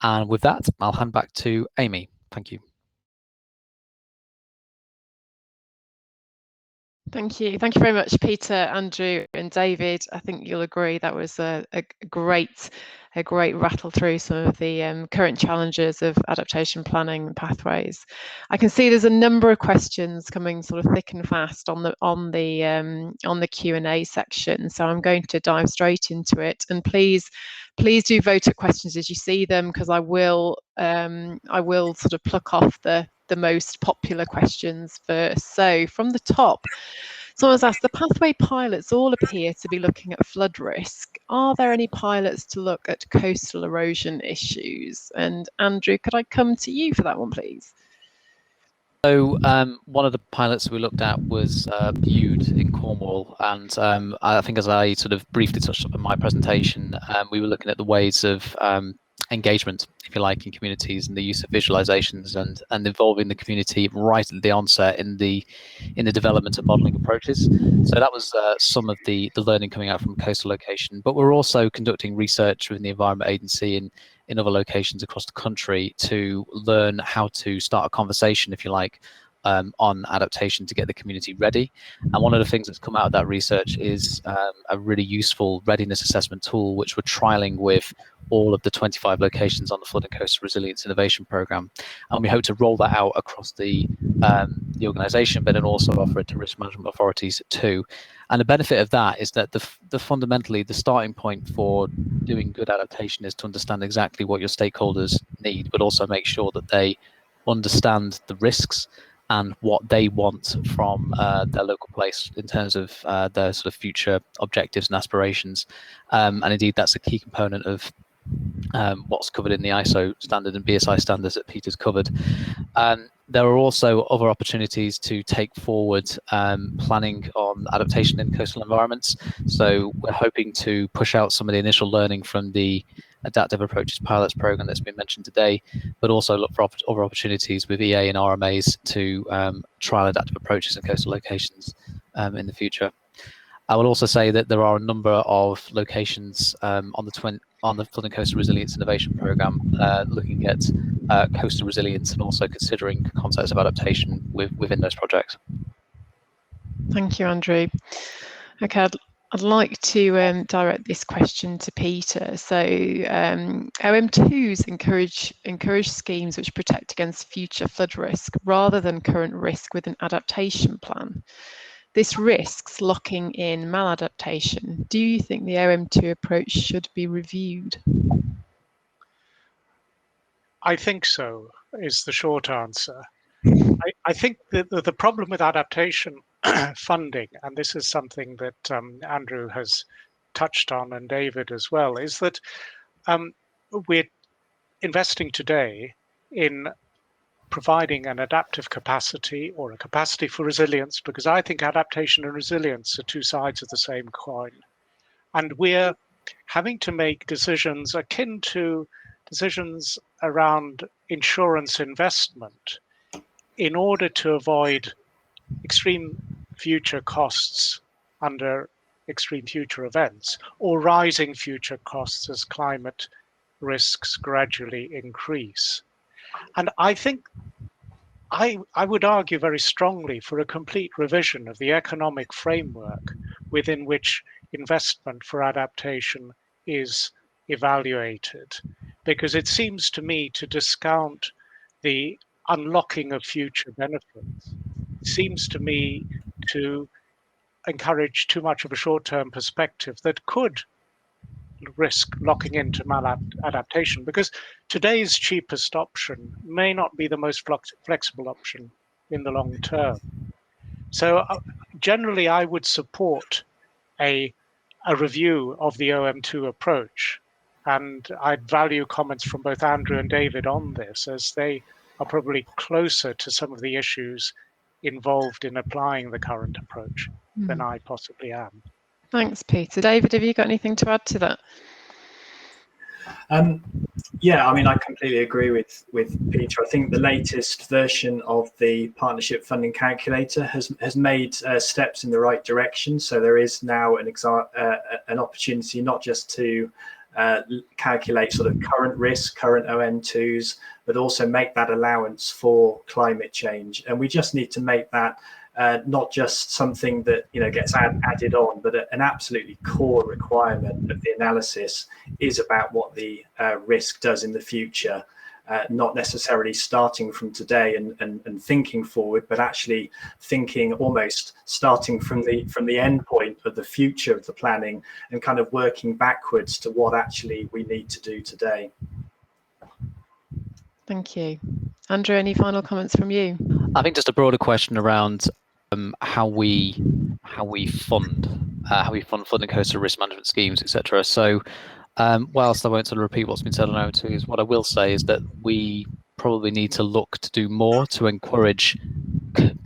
And with that, I'll hand back to Amy. Thank you. Thank you. Thank you very much, Peter, Andrew and David. I think you'll agree that was a great rattle through some of the current challenges of adaptation planning and pathways. I can see there's a number of questions coming sort of thick and fast on the Q&A section, so I'm going to dive straight into it. And please do vote at questions as you see them, because I will sort of pluck off the most popular questions first. So from the top, someone's asked, the pathway pilots all appear to be looking at flood risk. Are there any pilots to look at coastal erosion issues? And Andrew, could I come to you for that one, please? So one of the pilots we looked at was Bude in Cornwall, and I think as I sort of briefly touched on in my presentation, we were looking at the ways of engagement, if you like, in communities and the use of visualizations and involving the community right at the onset in the development of modeling approaches. So that was some of the learning coming out from coastal location. But we're also conducting research within the Environment Agency in other locations across the country to learn how to start a conversation, if you like, on adaptation to get the community ready. And one of the things that's come out of that research is a really useful readiness assessment tool, which we're trialing with all of the 25 locations on the Flood and Coastal Resilience Innovation Programme. And we hope to roll that out across the organisation, but then also offer it to risk management authorities too. And the benefit of that is that fundamentally the starting point for doing good adaptation is to understand exactly what your stakeholders need, but also make sure that they understand the risks and what they want from their local place in terms of their sort of future objectives and aspirations. And indeed, that's a key component of what's covered in the ISO standard and BSI standards that Peter's covered. There are also other opportunities to take forward planning on adaptation in coastal environments. So we're hoping to push out some of the initial learning from the Adaptive Approaches Pilots program that's been mentioned today, but also look for other opportunities with EA and RMAs to trial adaptive approaches in coastal locations in the future. I will also say that there are a number of locations on the Flood and Coastal Resilience Innovation Programme looking at coastal resilience and also considering concepts of adaptation within those projects. Thank you, Andrew. Okay, I'd like to direct this question to Peter. So OM2s encourage schemes which protect against future flood risk rather than current risk with an adaptation plan. This risks locking in maladaptation. Do you think the OM2 approach should be reviewed? I think so, is the short answer. I think that the problem with adaptation funding, and this is something that Andrew has touched on and David as well, is that we're investing today in providing an adaptive capacity or a capacity for resilience, because I think adaptation and resilience are two sides of the same coin. And we're having to make decisions akin to decisions around insurance investment in order to avoid extreme future costs under extreme future events, or rising future costs as climate risks gradually increase. And I think I would argue very strongly for a complete revision of the economic framework within which investment for adaptation is evaluated, because it seems to me to discount the unlocking of future benefits. It seems to me to encourage too much of a short-term perspective that could risk locking into maladaptation, because today's cheapest option may not be the most flexible option in the long term. So generally, I would support a review of the OM2 approach. And I'd value comments from both Andrew and David on this, as they are probably closer to some of the issues involved in applying the current approach than I possibly am. Thanks, Peter. David, have you got anything to add to that? Yeah, I mean, I completely agree with Peter. I think the latest version of the partnership funding calculator has made steps in the right direction. So there is now an opportunity not just to calculate sort of current risk, current OM2s, but also make that allowance for climate change. And we just need to make that not just something that gets added on, but an absolutely core requirement of the analysis is about what the risk does in the future, not necessarily starting from today and thinking forward, but actually thinking almost starting from the end point of the future of the planning and kind of working backwards to what actually we need to do today. Thank you. Andrew, any final comments from you? I think just a broader question around how we fund flooding coastal risk management schemes, etc. So whilst I won't sort of repeat what's been said on O2s, what I will say is that we probably need to look to do more to encourage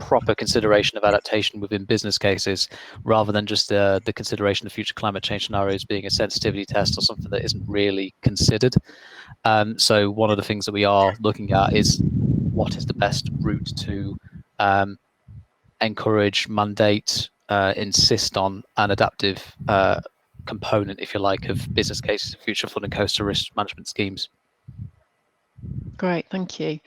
proper consideration of adaptation within business cases, rather than just the consideration of future climate change scenarios being a sensitivity test or something that isn't really considered. So one of the things that we are looking at is what is the best route to encourage, mandate, insist on an adaptive component, if you like, of business cases, future flood and coastal risk management schemes. Great, thank you.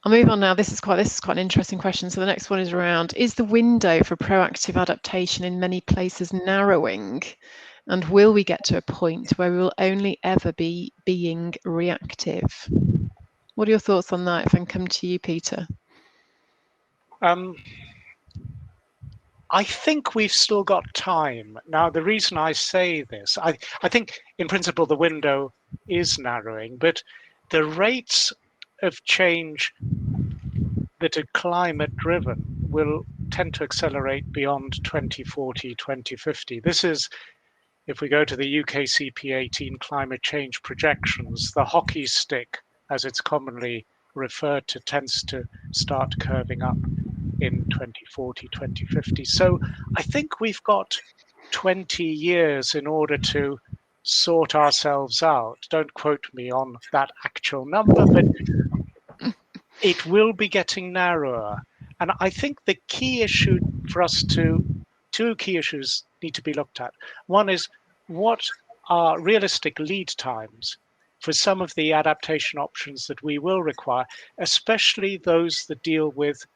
I'll move on now. This is quite an interesting question. So the next one is around, is the window for proactive adaptation in many places narrowing? And will we get to a point where we will only ever be being reactive? What are your thoughts on that? If I can come to you, Peter. I think we've still got time. Now, the reason I say this, I think in principle the window is narrowing, but the rates of change that are climate driven will tend to accelerate beyond 2040, 2050. This is, if we go to the UK CP18 climate change projections, the hockey stick, as it's commonly referred to, tends to start curving up in 2040, 2050. So I think we've got 20 years in order to sort ourselves out. Don't quote me on that actual number, but it will be getting narrower. And I think the key issue for us two key issues need to be looked at. One is, what are realistic lead times for some of the adaptation options that we will require, especially those that deal with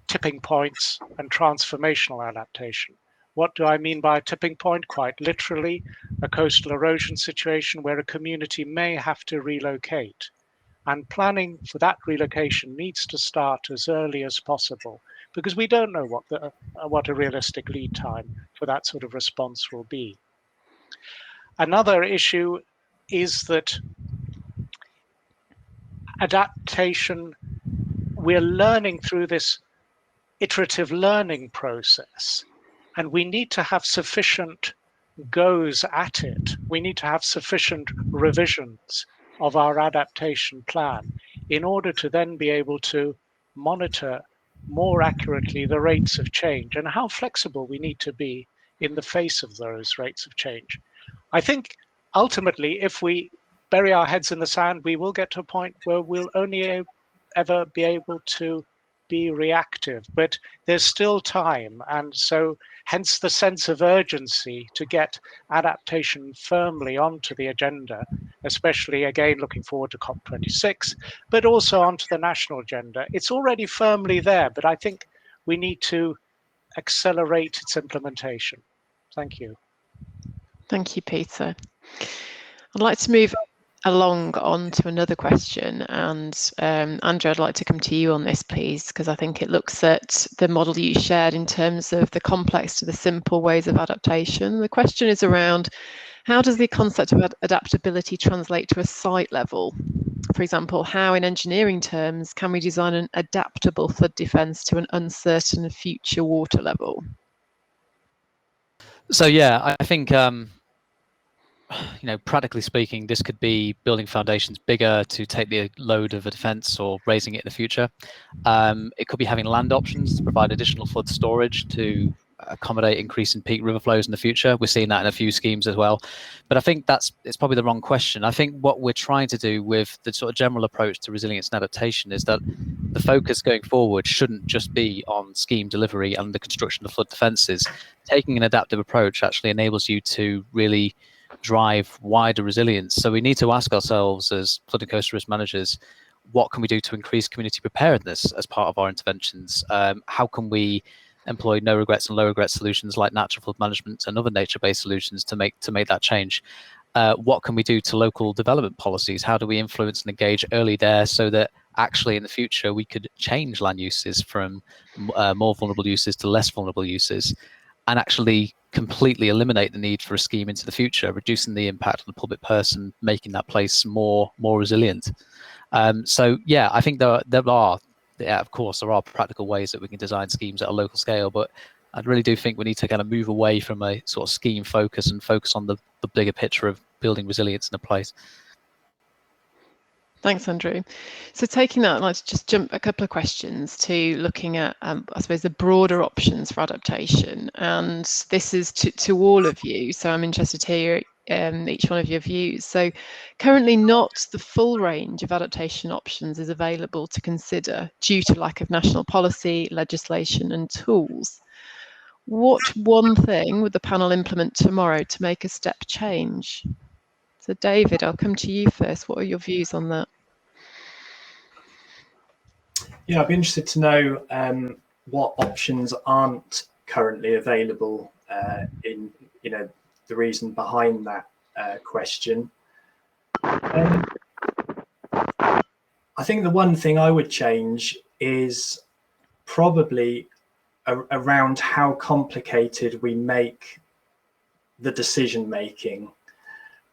tipping points and transformational adaptation. What do I mean by a tipping point? Quite literally, a coastal erosion situation where a community may have to relocate. And planning for that relocation needs to start as early as possible, because we don't know what a realistic lead time for that sort of response will be. Another issue is that adaptation, we're learning through this iterative learning process, and we need to have sufficient goes at it. We need to have sufficient revisions of our adaptation plan in order to then be able to monitor more accurately the rates of change and how flexible we need to be in the face of those rates of change. I think ultimately, if we bury our heads in the sand, we will get to a point where we'll only ever be able to be reactive, but there's still time. And so hence the sense of urgency to get adaptation firmly onto the agenda, especially again looking forward to COP26, but also onto the national agenda. It's already firmly there, but I think we need to accelerate its implementation. Thank you. Thank you, Peter. I'd like to move along on to another question, and Andrew, I'd like to come to you on this, please, because I think it looks at the model you shared in terms of the complex to the simple ways of adaptation. The question is around, how does the concept of adaptability translate to a site level? For example, how in engineering terms can we design an adaptable flood defence to an uncertain future water level? So yeah, I think practically speaking, this could be building foundations bigger to take the load of a defence or raising it in the future. It could be having land options to provide additional flood storage to accommodate increase in peak river flows in the future. We're seeing that in a few schemes as well. But I think it's probably the wrong question. I think what we're trying to do with the sort of general approach to resilience and adaptation is that the focus going forward shouldn't just be on scheme delivery and the construction of flood defences. Taking an adaptive approach actually enables you to really drive wider resilience. So we need to ask ourselves as flood and coastal risk managers, what can we do to increase community preparedness as part of our interventions? How can we employ no regrets and low regrets solutions like natural flood management and other nature-based solutions to make that change? What can we do to local development policies? How do we influence and engage early there so that actually in the future we could change land uses from more vulnerable uses to less vulnerable uses, and actually completely eliminate the need for a scheme into the future, reducing the impact on the public person, making that place more resilient. So yeah, I think there are practical ways that we can design schemes at a local scale, but I really do think we need to kind of move away from a sort of scheme focus and focus on the bigger picture of building resilience in a place. Thanks, Andrew. So taking that, I'd like to just jump a couple of questions to looking at, I suppose, the broader options for adaptation. And this is to all of you. So I'm interested to hear each one of your views. So currently not the full range of adaptation options is available to consider due to lack of national policy, legislation and tools. What one thing would the panel implement tomorrow to make a step change? So David, I'll come to you first. What are your views on that? Yeah, I'd be interested to know what options aren't currently available in the reason behind that question. I think the one thing I would change is probably around how complicated we make the decision making.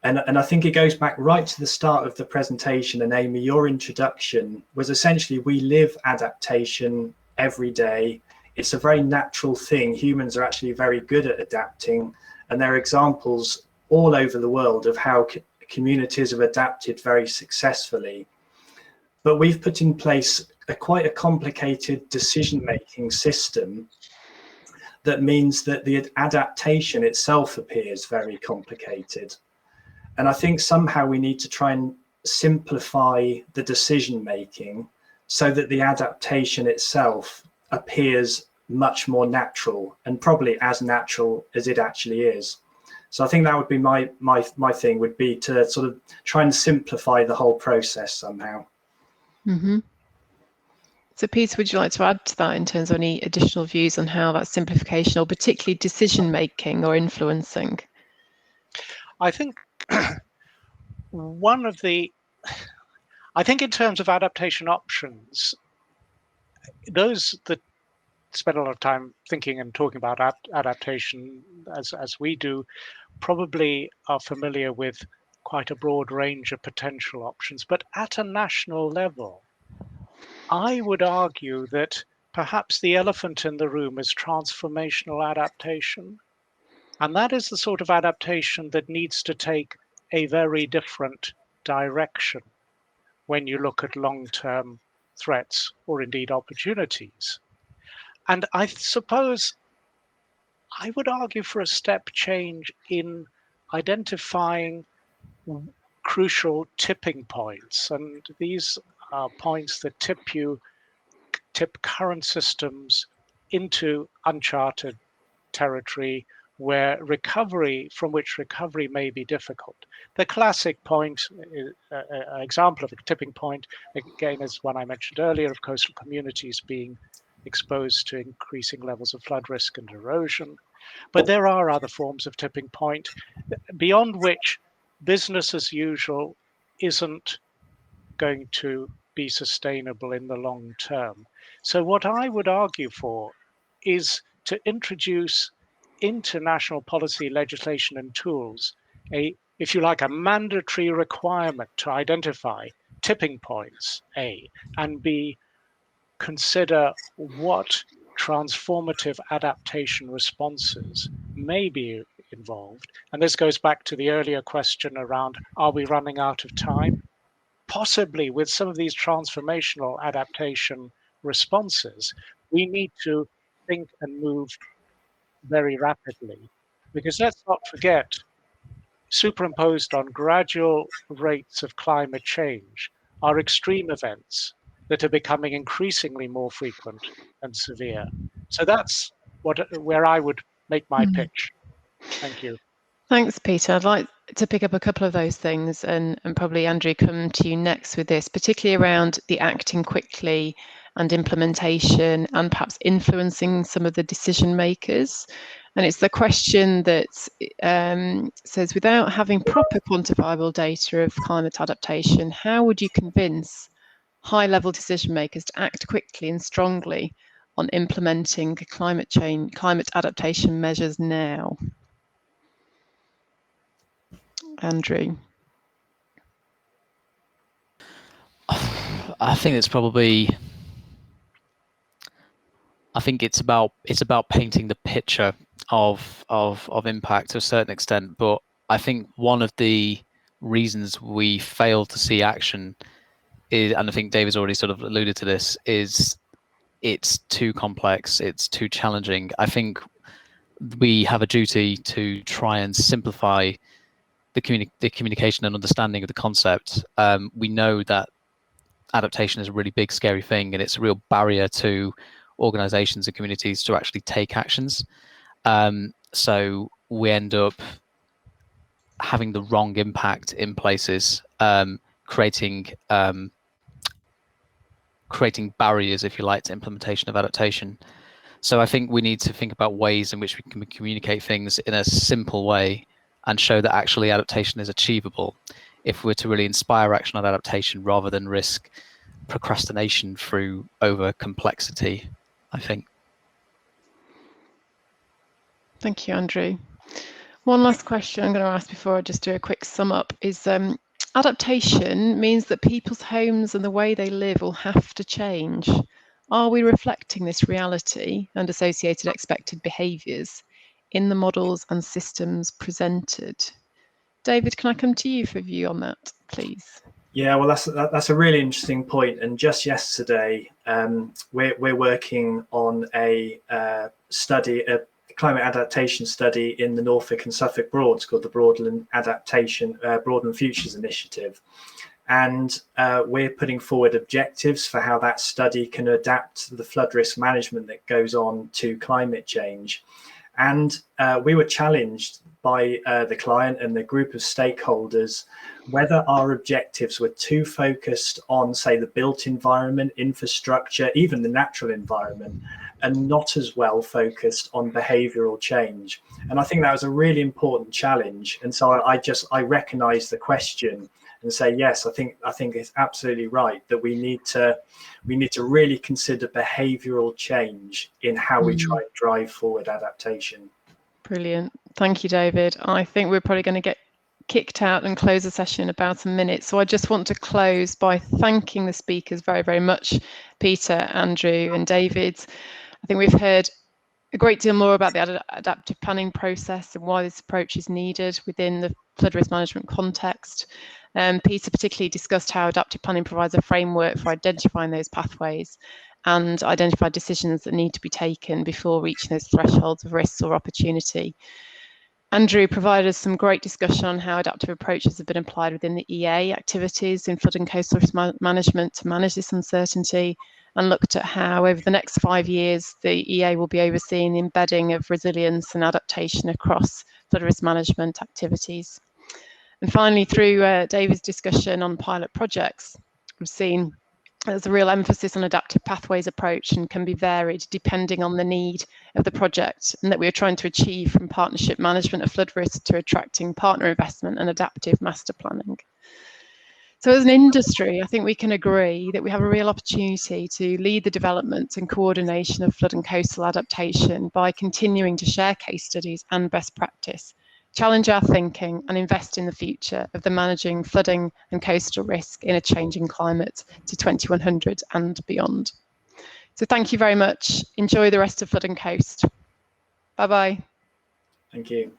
And I think it goes back right to the start of the presentation, and Amy, your introduction was essentially we live adaptation every day. It's a very natural thing. Humans are actually very good at adapting, and there are examples all over the world of how communities have adapted very successfully. But we've put in place quite a complicated decision-making system that means that the adaptation itself appears very complicated. And I think somehow we need to try and simplify the decision making so that the adaptation itself appears much more natural, and probably as natural as it actually is. So I think that would be my thing, would be to sort of try and simplify the whole process somehow. Mm-hmm. So Peter, would you like to add to that in terms of any additional views on how that simplification, or particularly decision making or influencing? I think I think in terms of adaptation options, those that spend a lot of time thinking and talking about adaptation as we do probably are familiar with quite a broad range of potential options. But at a national level, I would argue that perhaps the elephant in the room is transformational adaptation. And that is the sort of adaptation that needs to take a very different direction when you look at long-term threats or indeed opportunities. And I suppose I would argue for a step change in identifying crucial tipping points. And these are points that tip tip current systems into uncharted territory where recovery may be difficult. The classic point, example of a tipping point, again, is one I mentioned earlier, of coastal communities being exposed to increasing levels of flood risk and erosion. But there are other forms of tipping point beyond which business as usual isn't going to be sustainable in the long term. So what I would argue for is to introduce into national policy legislation and tools if you like, a mandatory requirement to identify tipping points, A, and B, consider what transformative adaptation responses may be involved. And this goes back to the earlier question around, are we running out of time? Possibly with some of these transformational adaptation responses, we need to think and move very rapidly. Because let's not forget, superimposed on gradual rates of climate change are extreme events that are becoming increasingly more frequent and severe. So that's where I would make my pitch. Thank you. Thanks, Peter. I'd like to pick up a couple of those things and probably, Andrew, come to you next with this, particularly around the acting quickly and implementation and perhaps influencing some of the decision makers. And it's the question that says, without having proper quantifiable data of climate adaptation, how would you convince high-level decision makers to act quickly and strongly on implementing climate adaptation measures now? Andrew. I think it's probably. I think it's about painting the picture of impact to a certain extent, but I think one of the reasons we fail to see action is, and I think David's already sort of alluded to this, is it's too complex, it's too challenging. I think we have a duty to try and simplify the communication and understanding of the concept. We know that adaptation is a really big, scary thing, and it's a real barrier to organizations and communities to actually take actions. So we end up having the wrong impact in places, creating barriers, if you like, to implementation of adaptation. So I think we need to think about ways in which we can communicate things in a simple way and show that actually adaptation is achievable if we're to really inspire action on adaptation rather than risk procrastination through over complexity, I think. Thank you, Andrew. One last question I'm going to ask before I just do a quick sum up is adaptation means that people's homes and the way they live will have to change. Are we reflecting this reality and associated expected behaviours in the models and systems presented? David, can I come to you for a view on that, please? Yeah, well, that's a really interesting point. And just yesterday, we're working on a study, a climate adaptation study in the Norfolk and Suffolk Broads called the Broadland Futures Initiative. And we're putting forward objectives for how that study can adapt to the flood risk management that goes on to climate change. And we were challenged by the client and the group of stakeholders whether our objectives were too focused on, say, the built environment, infrastructure, even the natural environment, and not as well focused on behavioural change. And I think that was a really important challenge. And so I recognise the question and say, yes, I think it's absolutely right that we need to really consider behavioural change in how we try and drive forward adaptation. Brilliant. Thank you, David. I think we're probably going to get kicked out and close the session in about a minute. So I just want to close by thanking the speakers very, very much, Peter, Andrew and David. I think we've heard a great deal more about the adaptive planning process and why this approach is needed within the flood risk management context. Peter particularly discussed how adaptive planning provides a framework for identifying those pathways and identify decisions that need to be taken before reaching those thresholds of risks or opportunity. Andrew provided us some great discussion on how adaptive approaches have been applied within the EA activities in flood and coastal risk management to manage this uncertainty and looked at how over the next 5 years the EA will be overseeing the embedding of resilience and adaptation across flood risk management activities. And finally, through David's discussion on pilot projects, we've seen there's a real emphasis on adaptive pathways approach and can be varied depending on the need of the project, and that we are trying to achieve from partnership management of flood risk to attracting partner investment and adaptive master planning. So as an industry, I think we can agree that we have a real opportunity to lead the development and coordination of flood and coastal adaptation by continuing to share case studies and best practice, challenge our thinking and invest in the future of the managing flooding and coastal risk in a changing climate to 2100 and beyond. So thank you very much. Enjoy the rest of Flood and Coast. Bye-bye. Thank you.